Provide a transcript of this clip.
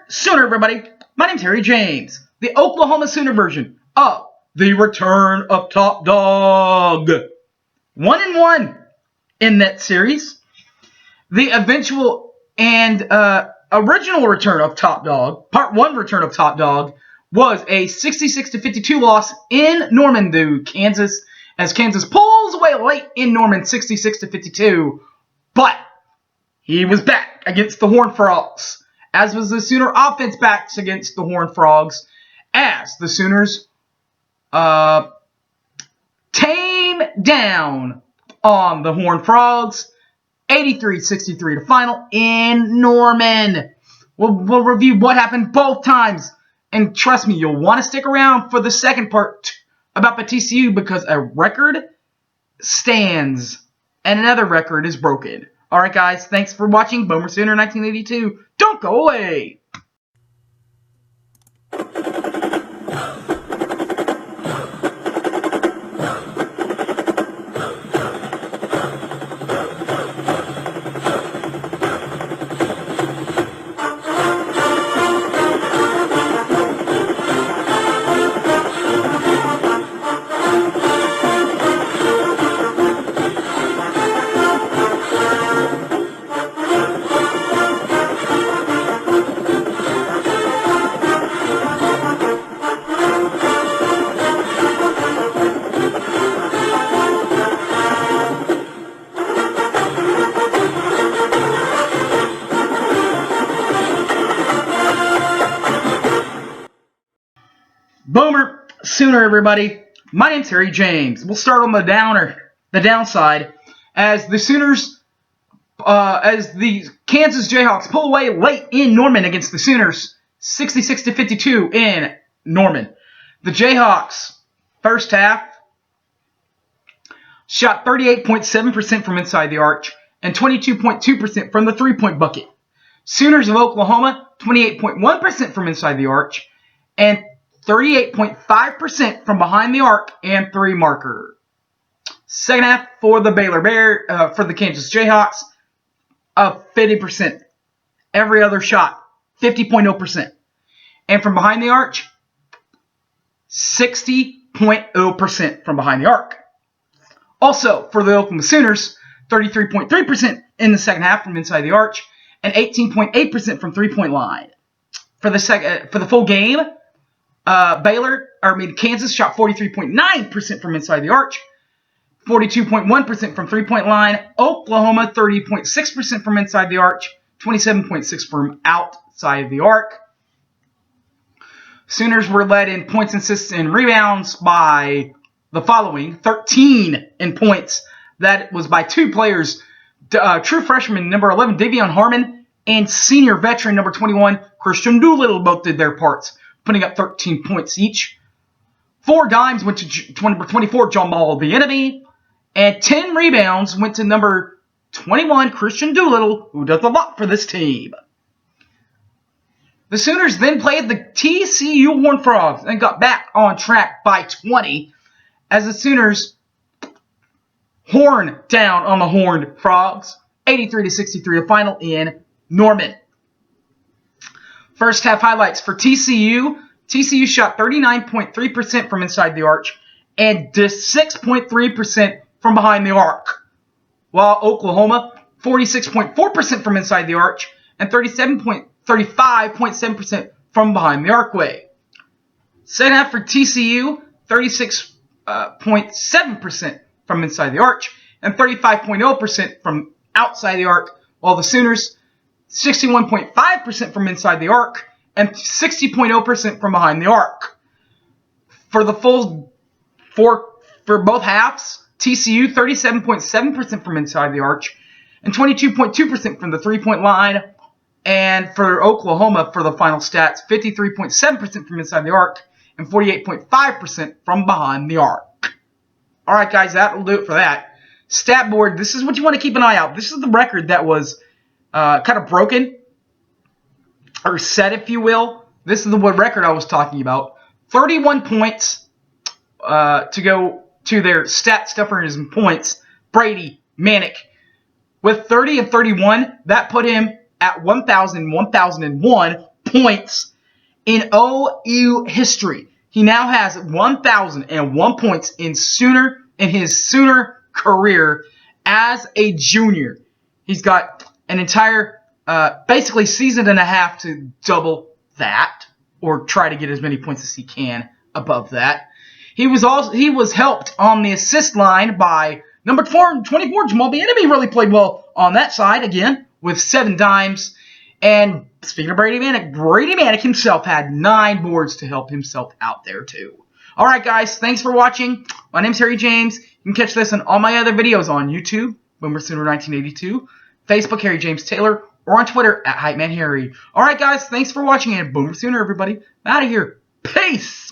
Sooner, everybody. My name's Harry James, the Oklahoma Sooner version of the Return of Top Dog. 1-1 in that series. The eventual and original Return of Top Dog, Part 1 Return of Top Dog, was a 66-52 loss in Norman to Kansas, as Kansas pulls away late in Norman 66-52. But he was back against the Horned Frogs, as was the Sooner offense backs against the Horned Frogs, as the Sooners tame down on the Horned Frogs, 83-63 to final in Norman. We'll review what happened both times, and trust me, you'll want to stick around for the second part about the TCU, because a record stands and another record is broken. Alright guys, thanks for watching Boomer Sooner 1982. Don't go away! Boomer Sooner, everybody. My name's Harry James. We'll start on the downside, as the Sooners, as the Kansas Jayhawks pull away late in Norman against the Sooners, 66-52 in Norman. The Jayhawks, first half, shot 38.7% from inside the arch and 22.2% from the three-point bucket. Sooners of Oklahoma, 28.1% from inside the arch and 38.5% from behind the arc and three marker. Second half for the for the Kansas Jayhawks, 50%. Every other shot, 50.0%. And from behind the arch, 60.0% from behind the arc. Also, for the Oklahoma Sooners, 33.3% in the second half from inside the arch and 18.8% from three-point line. For the full game, Kansas shot 43.9% from inside the arch, 42.1% from three-point line. Oklahoma, 30.6% from inside the arch, 27.6% from outside the arc. Sooners were led in points, assists, and rebounds by the following: 13 in points. That was by two players, true freshman number 11, Davion Harmon, and senior veteran number 21, Christian Doolittle, both did their parts, putting up 13 points each. 4 dimes went to number 24, John Ball, the enemy. And 10 rebounds went to number 21, Christian Doolittle, who does a lot for this team. The Sooners then played the TCU Horned Frogs and got back on track by 20, as the Sooners horn down on the Horned Frogs, 83-63 to final in Norman. First half highlights for TCU. TCU shot 39.3% from inside the arch and 6.3% from behind the arc, while Oklahoma, 46.4% from inside the arch and 35.7% from behind the arcway. Second half for TCU, 36.7% from inside the arch and 35.0% from outside the arc, while the Sooners, 61.5% from inside the arc and 60.0% from behind the arc. For both halves, TCU 37.7% from inside the arch and 22.2% from the three-point line. And for Oklahoma, for the final stats, 53.7% from inside the arc and 48.5% from behind the arc. All right, guys, that'll do it for that. Stat board, this is what you want to keep an eye out. This is the record that was kind of broken, or set, if you will. This is the record I was talking about. 31 points to go to their stat stuffers and points. Brady Manick with 30 and 31. That put him at 1,001 points in OU history. He now has 1,001 points in his Sooner career as a junior. He's got an entire, basically season and a half to double that, or try to get as many points as he can above that. He was helped on the assist line by number 24, Jamal Bieniemy really played well on that side again with 7 dimes. And speaking of Brady Manick himself had 9 boards to help himself out there too. Alright guys, thanks for watching. My name's Harry James. You can catch this and all my other videos on YouTube, BoomerSooner1982, Facebook, Harry James Taylor, or on Twitter @HypeManHarry. Alright guys, thanks for watching and Boomer Sooner everybody. I'm out of here. Peace!